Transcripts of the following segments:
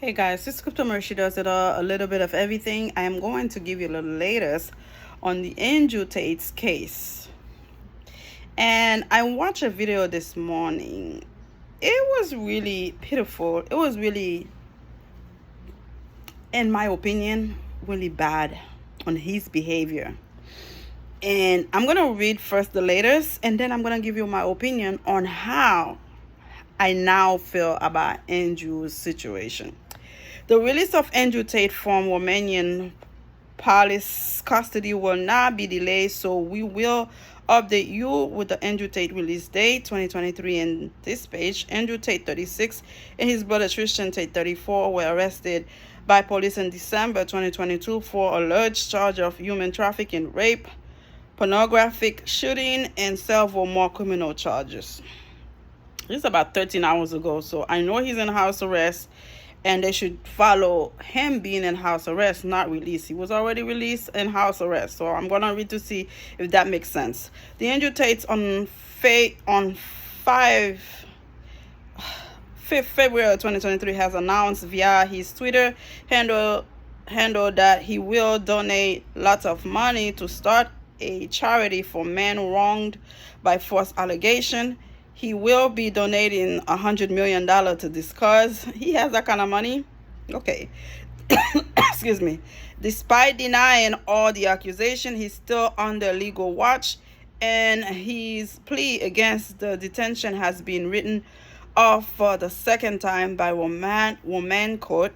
Hey guys, this is Crypto She does it all, a little bit of everything. I am going to give you the latest on the Andrew Tate's case. And I watched a video this morning. It was really pitiful. It was really, in my opinion, really bad on his behavior. And I'm going to read first the latest, and then I'm going to give you my opinion on how I now feel about Andrew's situation. The release of Andrew Tate from Romanian police custody will not be delayed, so we will update you with the Andrew Tate release date 2023. In this page, Andrew Tate 36 and his brother Tristan Tate 34 were arrested by police in December 2022 for alleged charge of human trafficking, rape, pornographic shooting, and several more criminal charges. This is about 13 hours ago, so I know he's in house arrest, and they should follow him being in house arrest, not released. He was already released in house arrest, so I'm gonna read to see if that makes sense. The Andrew Tates on 5th February 2023 has announced via his Twitter handle that he will donate lots of money to start a charity for men wronged by false allegation. He will be donating $100 million to this cause. He has that kind of money. Okay. Excuse me. Despite denying all the accusation, he's still under legal watch, and his plea against the detention has been written off for the second time by Woman Court.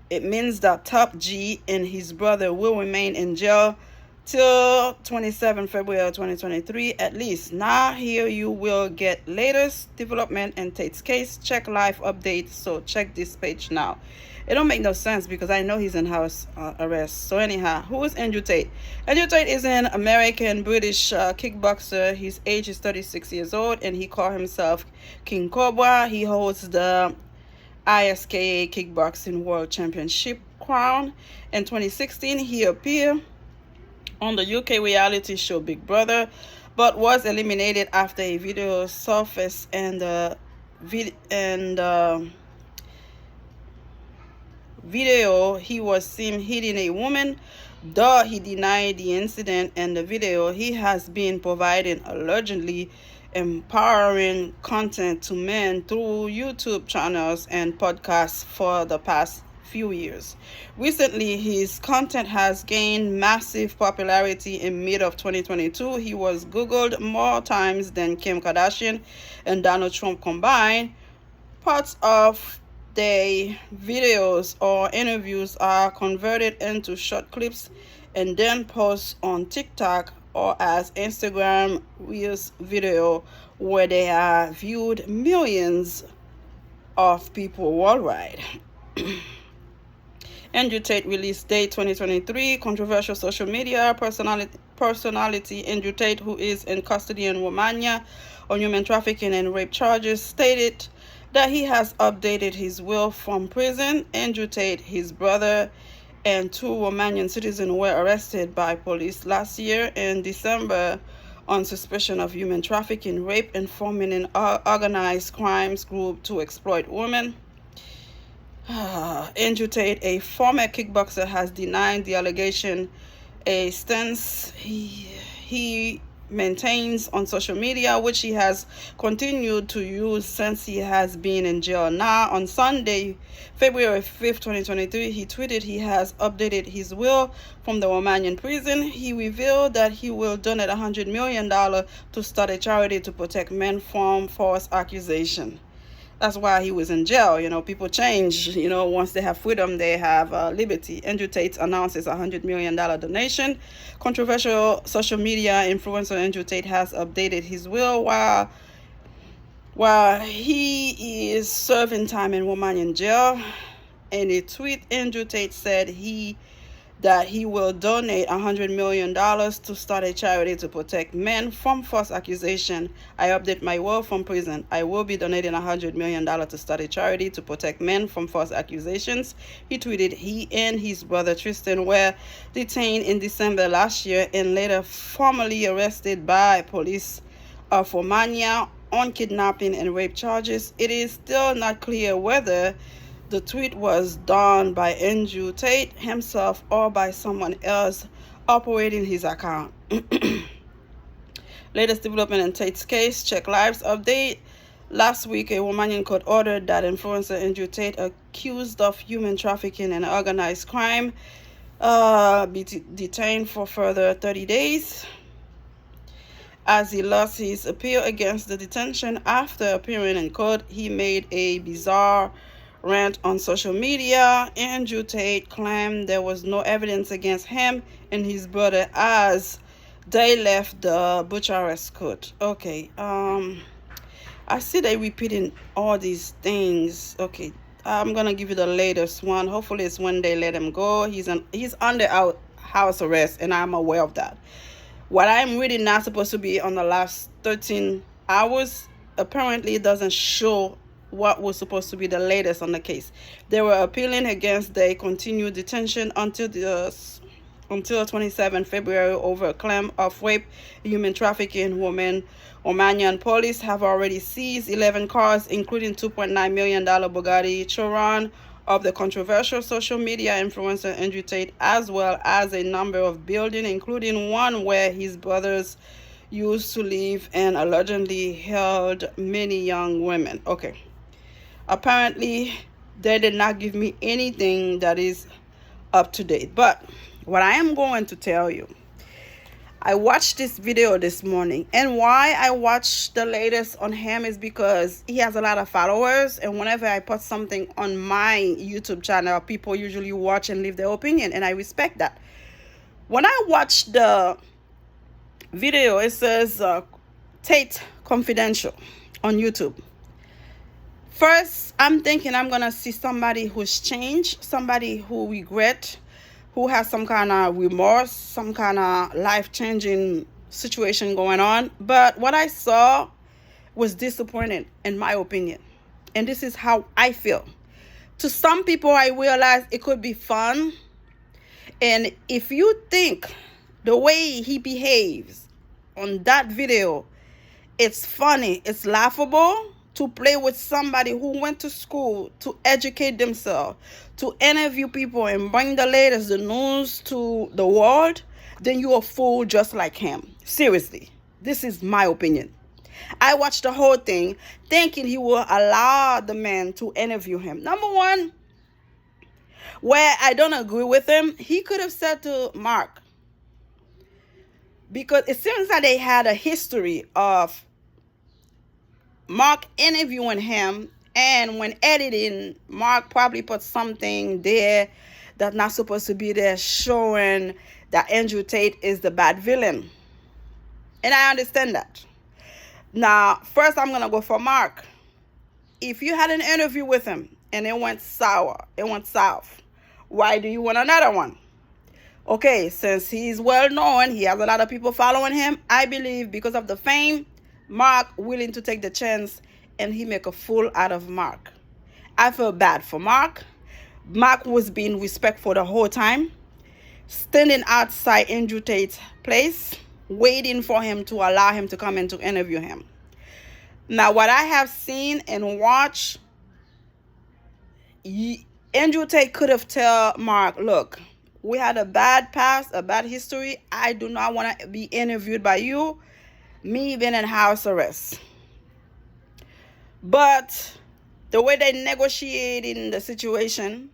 It means that Top G and his brother will remain in jail till 27 February 2023 at least. Now here you will get latest development in Tate's case. Check live updates, so check this page now. It don't make no sense because I know he's in house arrest. So anyhow, who is Andrew Tate? Andrew Tate is an American British kickboxer. His age is 36 years old, and he called himself King Cobra. He holds the ISKA Kickboxing World Championship crown. In 2016 he appeared on the UK reality show Big Brother, but was eliminated after a video surfaced, and video he was seen hitting a woman. Though he denied the incident in the video, he has been providing allegedly empowering content to men through YouTube channels and podcasts for the past few years. Recently, his content has gained massive popularity. In mid of 2022, he was Googled more times than Kim Kardashian and Donald Trump combined. Parts of the videos or interviews are converted into short clips and then posted on TikTok or as Instagram Reels video, where they are viewed millions of people worldwide. Andrew Tate release date 2023. Controversial social media personality Andrew Tate, who is in custody in Romania on human trafficking and rape charges, stated that he has updated his will from prison. Andrew Tate, his brother, and two Romanian citizens were arrested by police last year in December on suspicion of human trafficking, rape, and forming an organized crimes group to exploit women. Andrew Tate, a former kickboxer, has denied the allegation, a stance he maintains on social media, which he has continued to use since he has been in jail. Now, on Sunday, February 5th, 2023, he tweeted he has updated his will from the Romanian prison. He revealed that he will donate $100 million to start a charity to protect men from false accusation. That's why he was in jail. You know, people change. You know, once they have freedom, they have liberty. Andrew Tate announces a $100 million donation. Controversial social media influencer Andrew Tate has updated his will while he is serving time in Romanian jail. In a tweet, Andrew Tate said that he will donate $100 million to start a charity to protect men from false accusation. I update my will from prison. I will be donating $100 million to start a charity to protect men from false accusations. He tweeted he and his brother Tristan were detained in December last year and later formally arrested by police of Romania on kidnapping and rape charges. It is still not clear whether The tweet was done by Andrew Tate himself or by someone else operating his account. Latest development in Tate's case. Check Live's update. Last week, a Romanian court ordered that influencer Andrew Tate, accused of human trafficking and organized crime, be detained for further 30 days. As he lost his appeal against the detention after appearing in court, he made a bizarre rant on social media. Andrew Tate claimed there was no evidence against him and his brother as they left the Bucharest court. Okay, I see they repeating all these things. Okay, I'm gonna give you the latest one. Hopefully it's when they let him go. He's under house arrest, and I'm aware of that. What I'm reading not supposed to be on the last 13 hours. Apparently it doesn't show what was supposed to be the latest on the case. They were appealing against the continued detention until 27 February over a claim of rape, human trafficking, women. Romanian police have already seized 11 cars, including $2.9 million Bugatti Chiron of the controversial social media influencer Andrew Tate, as well as a number of buildings, including one where his brothers used to live and allegedly held many young women. Okay. Apparently, they did not give me anything that is up to date. But what I am going to tell you, I watched this video this morning, and why I watched the latest on him is because he has a lot of followers, and whenever I put something on my YouTube channel, people usually watch and leave their opinion, and I respect that. When I watched the video, it says Tate Confidential on YouTube. First, I'm thinking I'm gonna see somebody who's changed, somebody who regret, who has some kind of remorse, some kind of life-changing situation going on. But what I saw was disappointing, in my opinion. And this is how I feel. To some people, I realize it could be fun. And if you think the way he behaves on that video, it's funny, it's laughable, to play with somebody who went to school to educate themselves, to interview people and bring the latest, the news to the world, then you're a fool just like him. Seriously, this is my opinion. I watched the whole thing thinking he will allow the man to interview him. Number one, where I don't agree with him, he could have said to Mark, because it seems that they had a history of Mark interviewing him, and when editing, Mark probably put something there that's not supposed to be there, showing that Andrew Tate is the bad villain. And I understand that. Now, first I'm going to go for Mark. If you had an interview with him and it went sour, it went south, why do you want another one? Okay, since he's well known, he has a lot of people following him, I believe because of the fame, Mark willing to take the chance, and he make a fool out of Mark. I feel bad for Mark. Mark was being respectful the whole time, standing outside Andrew Tate's place, waiting for him to allow him to come in to interview him. Now, what I have seen and watched, Andrew Tate could have told Mark, look, we had a bad past, a bad history. I do not want to be interviewed by you. Me being in house arrest. But the way they negotiated the situation,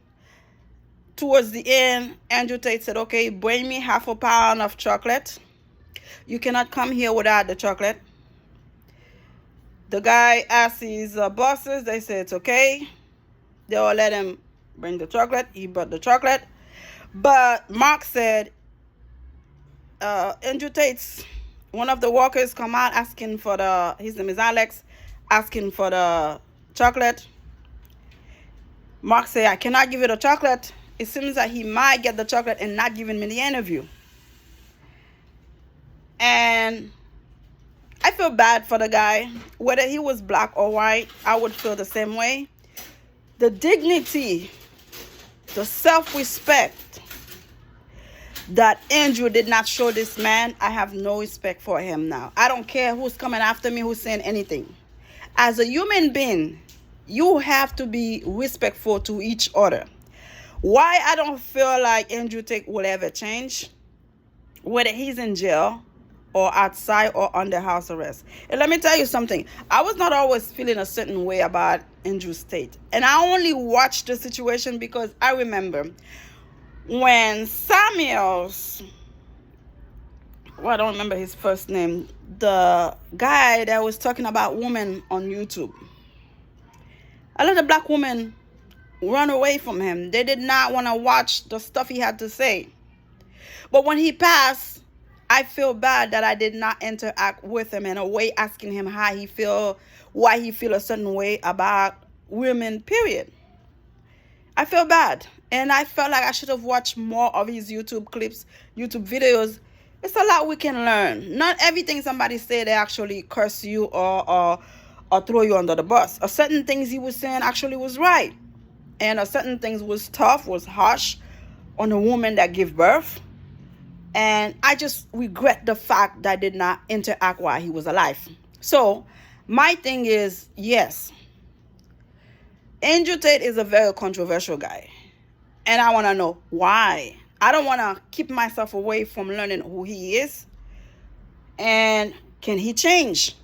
towards the end, Andrew Tate said, okay, bring me half a pound of chocolate. You cannot come here without the chocolate. The guy asked his bosses, they said it's okay. They all let him bring the chocolate. He brought the chocolate. But Mark said, Andrew Tate's one of the workers come out asking for his name is Alex, asking for the chocolate. Mark said, I cannot give you the chocolate. It seems that he might get the chocolate and not giving me the interview. And I feel bad for the guy. Whether he was black or white, I would feel the same way. The dignity, the self-respect that Andrew did not show this man, I have no respect for him now. I don't care who's coming after me, who's saying anything. As a human being, You have to be respectful to each other. Why I don't feel like Andrew Tate will ever change, whether he's in jail or outside or under house arrest. And let me tell you something. I was not always feeling a certain way about Andrew Tate. And I only watched the situation because I remember when Samuels, well, I don't remember his first name, the guy that was talking about women on YouTube. A lot of black women run away from him. They did not want to watch the stuff he had to say. But when he passed, I feel bad that I did not interact with him in a way, asking him how he feel, why he feel a certain way about women, period. I feel bad. And I felt like I should have watched more of his YouTube clips, YouTube videos. It's a lot we can learn. Not everything somebody say they actually curse you or throw you under the bus. A certain things he was saying actually was right. And a certain things was tough, was harsh on a woman that gave birth. And I just regret the fact that I did not interact while he was alive. So my thing is, yes, Andrew Tate is a very controversial guy. And I want to know why. I don't want to keep myself away from learning who he is. And can he change?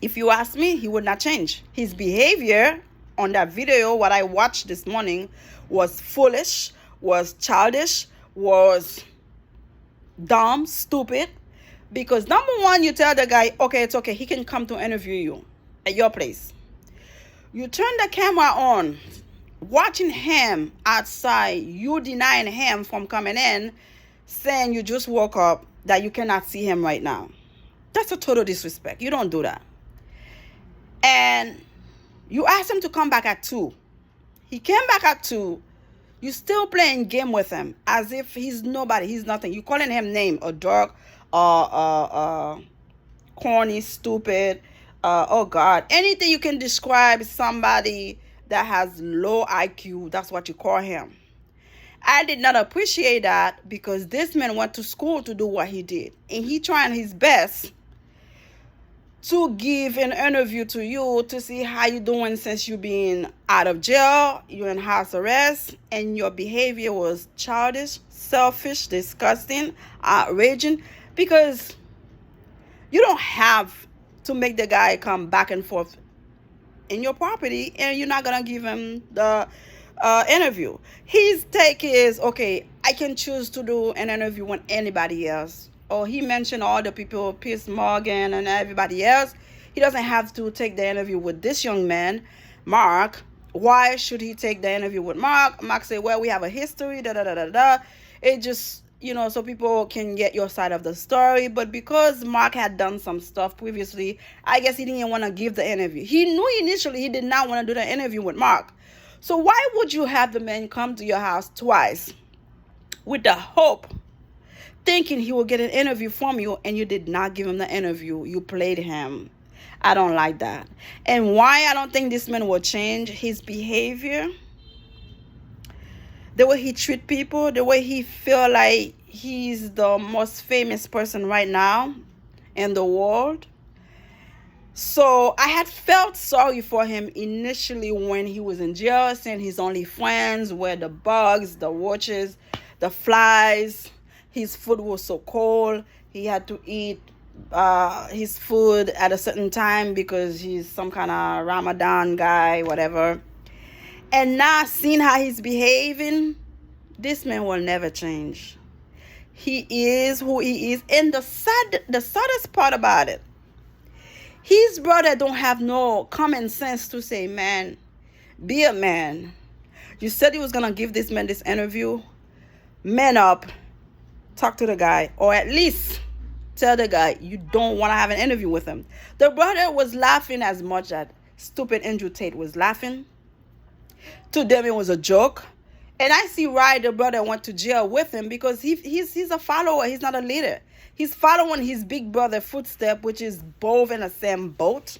If you ask me, he would not change. His behavior on that video, what I watched this morning, was foolish, was childish, was dumb, stupid. Because number one, you tell the guy, okay, it's okay, he can come to interview you at your place. You turn the camera on, watching him outside, you denying him from coming in, saying you just woke up, that you cannot see him right now. That's a total disrespect. You don't do that. And you asked him to come back at 2. He came back at 2. You still playing game with him as if he's nobody, he's nothing. You calling him name, a dog, corny, stupid, oh God. Anything you can describe somebody that has low IQ, that's what you call him. I did not appreciate that because this man went to school to do what he did. And he trying his best to give an interview to you to see how you doing since you been out of jail, you're in house arrest, and your behavior was childish, selfish, disgusting, outraging, because you don't have to make the guy come back and forth in your property and you're not gonna give him the interview. His take is, okay, I can choose to do an interview with anybody else. Or he mentioned all the people, Piers Morgan and everybody else. He doesn't have to take the interview with this young man, Mark. Why should he take the interview with Mark? Mark said, well, we have a history, da-da-da-da-da. It just, so people can get your side of the story. But because Mark had done some stuff previously, I guess he didn't want to give the interview. He knew initially he did not want to do the interview with Mark. So why would you have the man come to your house twice with the hope, thinking he will get an interview from you, and you did not give him the interview? You played him. I don't like that. And why I don't think this man will change? His behavior, the way he treat people, the way he feel like he's the most famous person right now in the world. So I had felt sorry for him initially when he was in jail, saying his only friends were the bugs, the roaches, the flies. His food was so cold. He had to eat his food at a certain time because he's some kind of Ramadan guy, whatever. And now seeing how he's behaving, this man will never change. He is who he is. And the saddest part about it, his brother don't have no common sense to say, man, be a man. You said he was going to give this man this interview. Man up. Talk to the guy. Or at least tell the guy you don't want to have an interview with him. The brother was laughing as much as stupid Andrew Tate was laughing. To them, it was a joke. And I see why the brother went to jail with him, because he's a follower. He's not a leader. He's following his big brother footstep, which is both in the same boat.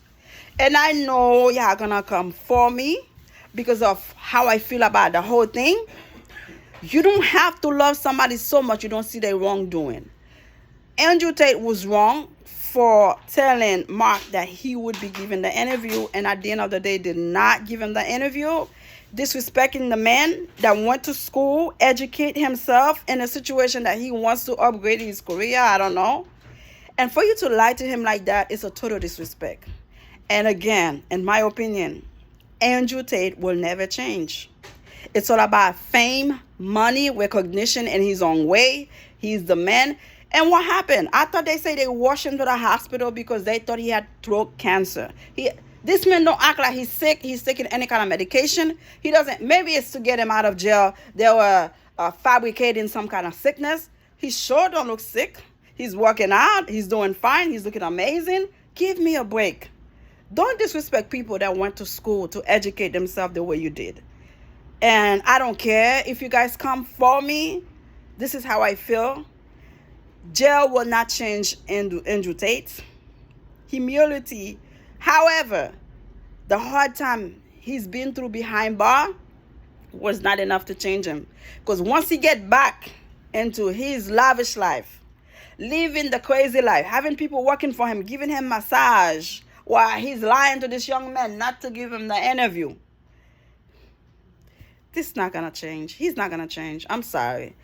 And I know y'all gonna come for me because of how I feel about the whole thing. You don't have to love somebody so much you don't see their wrongdoing. Andrew Tate was wrong for telling Mark that he would be giving the interview, and at the end of the day did not give him the interview, disrespecting the man that went to school, educate himself in a situation that he wants to upgrade his career. I don't know. And for you to lie to him like that is a total disrespect. And again, in my opinion, Andrew Tate will never change. It's all about fame, money, recognition in his own way. He's the man. And what happened? I thought they say they rushed him to the hospital because they thought he had throat cancer. This man don't act like he's sick. He's taking any kind of medication. He doesn't. Maybe it's to get him out of jail. They were fabricating some kind of sickness. He sure don't look sick. He's working out. He's doing fine. He's looking amazing. Give me a break. Don't disrespect people that went to school to educate themselves the way you did. And I don't care if you guys come for me. This is how I feel. Jail will not change Andrew Tate. Humility. However, the hard time he's been through behind bar was not enough to change him. Because once he get back into his lavish life, living the crazy life, having people working for him, giving him massage, while he's lying to this young man not to give him the interview, this is not going to change. He's not going to change. I'm sorry.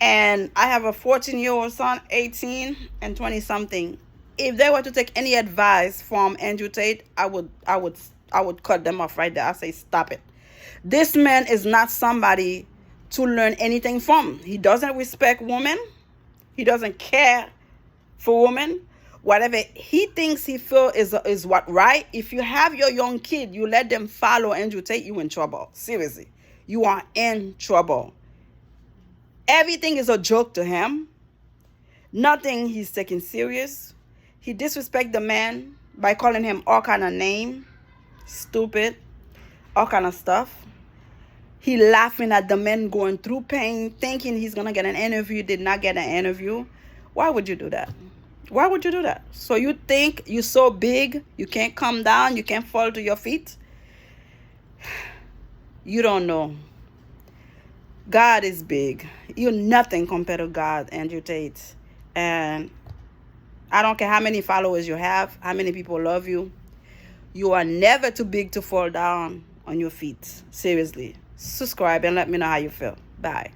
And I have a 14-year-old son, 18 and 20-something. If they were to take any advice from Andrew Tate, I would cut them off right there. I say, stop it. This man is not somebody to learn anything from. He doesn't respect women. He doesn't care for women. Whatever he thinks he feels is what right. If you have your young kid, you let them follow Andrew Tate, you in trouble. Seriously. You are in trouble. Everything is a joke to him. Nothing he's taking serious. He disrespects the man by calling him all kind of name, stupid, all kind of stuff. He laughing at the man going through pain, thinking he's going to get an interview, did not get an interview. Why would you do that? Why would you do that? So you think you're so big, you can't come down, you can't fall to your feet? You don't know. God is big. You're nothing compared to God, Andrew Tate. And I don't care how many followers you have, how many people love you. You are never too big to fall down on your feet. Seriously. Subscribe and let me know how you feel. Bye.